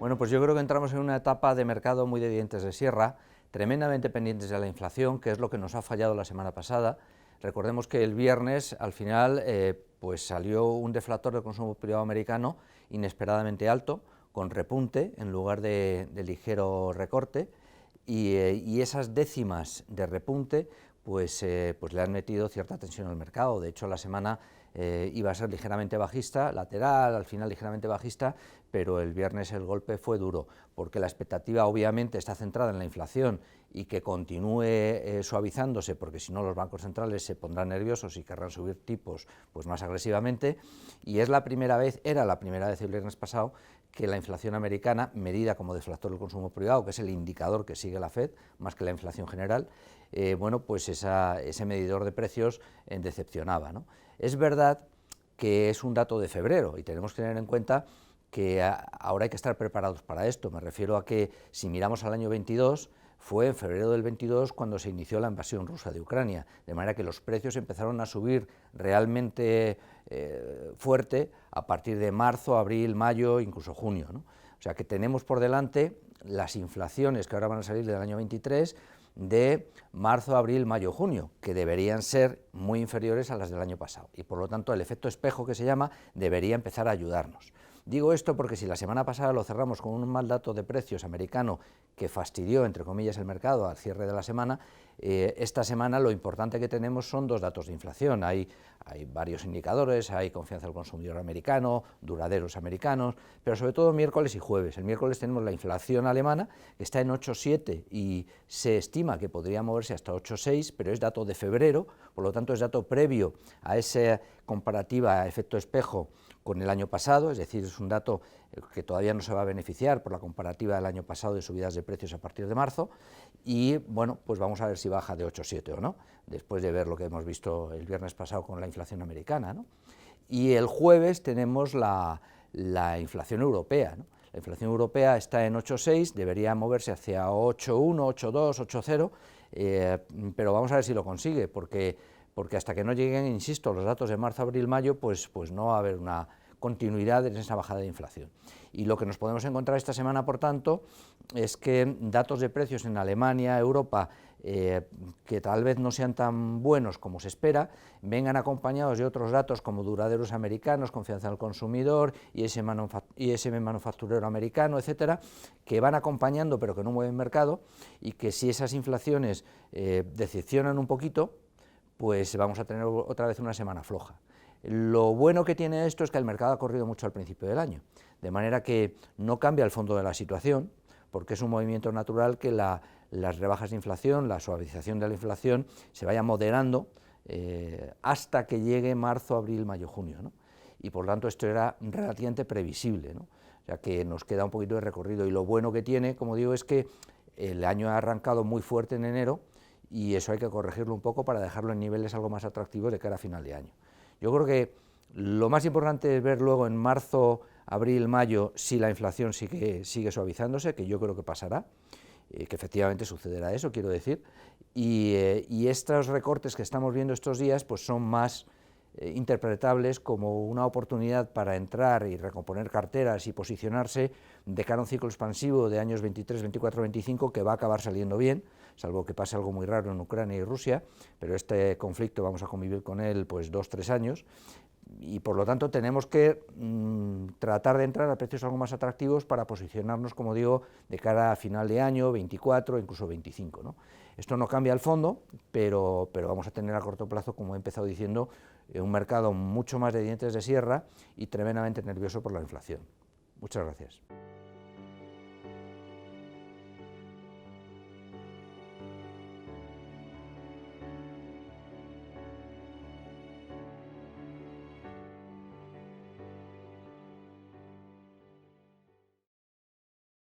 Bueno, pues yo creo que entramos en una etapa de mercado muy de dientes de sierra, tremendamente pendientes de la inflación, que es lo que nos ha fallado la semana pasada. Recordemos que el viernes, al final, pues salió un deflator del consumo privado americano inesperadamente alto, con repunte en lugar de ligero recorte, y esas décimas de repunte pues le han metido cierta tensión al mercado. De hecho, la semana iba a ser ligeramente bajista, lateral, al final ligeramente bajista, pero el viernes el golpe fue duro, porque la expectativa obviamente está centrada en la inflación y que continúe suavizándose, porque si no los bancos centrales se pondrán nerviosos y querrán subir tipos pues más agresivamente, y era la primera vez el viernes pasado que la inflación americana, medida como deflactor del consumo privado, que es el indicador que sigue la FED, más que la inflación general, bueno, pues ese medidor de precios decepcionaba, ¿no? Es verdad que es un dato de febrero y tenemos que tener en cuenta que ahora hay que estar preparados para esto. Me refiero a que si miramos al año 22, fue en febrero del 22 cuando se inició la invasión rusa de Ucrania, de manera que los precios empezaron a subir realmente fuerte a partir de marzo, abril, mayo, incluso junio, ¿no? O sea que tenemos por delante las inflaciones que ahora van a salir del año 23 de marzo, abril, mayo, junio, que deberían ser muy inferiores a las del año pasado, y por lo tanto el efecto espejo, que se llama, debería empezar a ayudarnos. Digo esto porque si la semana pasada lo cerramos con un mal dato de precios americano que fastidió, entre comillas, el mercado al cierre de la semana, esta semana lo importante que tenemos son dos datos de inflación. Hay varios indicadores, hay confianza del consumidor americano, duraderos americanos, pero sobre todo miércoles y jueves. El miércoles tenemos la inflación alemana, que está en 8,7 y se estima que podría moverse hasta 8,6, pero es dato de febrero, por lo tanto es dato previo a esa comparativa a efecto espejo con el año pasado, es decir, es un dato que todavía no se va a beneficiar por la comparativa del año pasado de subidas de precios a partir de marzo, y bueno, pues vamos a ver si baja de 8,7 o no, después de ver lo que hemos visto el viernes pasado con la inflación americana, ¿no? Y el jueves tenemos la inflación europea, ¿no? La inflación europea está en 8,6, debería moverse hacia 8,1, 8,2, 8,0, pero vamos a ver si lo consigue, porque hasta que no lleguen, insisto, los datos de marzo, abril, mayo, pues no va a haber una continuidad en esa bajada de inflación. Y lo que nos podemos encontrar esta semana, por tanto, es que datos de precios en Alemania, Europa, que tal vez no sean tan buenos como se espera, vengan acompañados de otros datos como duraderos americanos, confianza del consumidor, ISM manufacturero americano, etcétera, que van acompañando pero que no mueven mercado, y que si esas inflaciones decepcionan un poquito, pues vamos a tener otra vez una semana floja. Lo bueno que tiene esto es que el mercado ha corrido mucho al principio del año, de manera que no cambia el fondo de la situación, porque es un movimiento natural que las rebajas de inflación, la suavización de la inflación, se vaya moderando hasta que llegue marzo, abril, mayo, junio, ¿no? Y por lo tanto esto era relativamente previsible, ¿no? O sea que nos queda un poquito de recorrido, y lo bueno que tiene, como digo, es que el año ha arrancado muy fuerte en enero, y eso hay que corregirlo un poco para dejarlo en niveles algo más atractivos de cara a final de año. Yo creo que lo más importante es ver luego en marzo, abril, mayo, si la inflación sigue suavizándose, que yo creo que pasará, que efectivamente sucederá eso, quiero decir, y estos recortes que estamos viendo estos días pues son más interpretables como una oportunidad para entrar y recomponer carteras y posicionarse de cara a un ciclo expansivo de años 23, 24, 25 que va a acabar saliendo bien, salvo que pase algo muy raro en Ucrania y Rusia, pero este conflicto vamos a convivir con él pues 2-3 años, y por lo tanto tenemos que tratar de entrar a precios algo más atractivos para posicionarnos, como digo, de cara a final de año, 24, incluso 25, ¿no? Esto no cambia el fondo, pero vamos a tener a corto plazo, como he empezado diciendo, un mercado mucho más de dientes de sierra y tremendamente nervioso por la inflación. Muchas gracias.